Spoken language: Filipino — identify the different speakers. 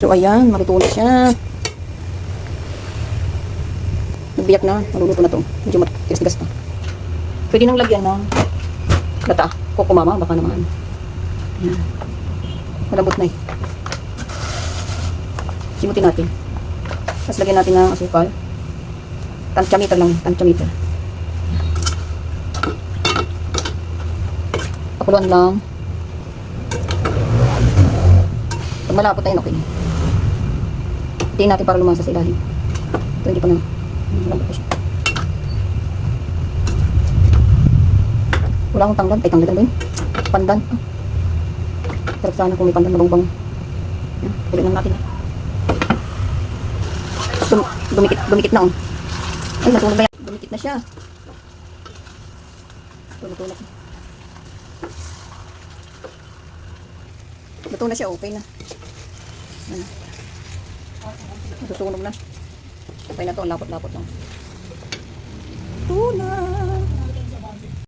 Speaker 1: So, ayan, maluto na siya. Nagbiyak na, maluluto na to. Medyo matigas-tigas pa. Pwede nang lagyan ng gata. Koko mama, baka naman. Ayan. Malambot na eh. Simutin natin. Tapos lagyan natin ng asukal. Tansya-meter lang, tansya-meter. Pakuluan lang. Pag malapot na yun, okay. Hitiin natin para lumasa sa ilalim. Ito hindi pa na. Malambot pa siya. Wala akong tanggal. Ay, tanggal ba yun? Pandan. Ah. Sarap sana kung may pandan na bang-bang. Kulit lang natin. Dumikit na oh. Ay, natulog na yan. Dumikit na siya. Tulog. Luto na siya, okay na. Susunog na. Okay na to, lapot-lapot lang. Ito na.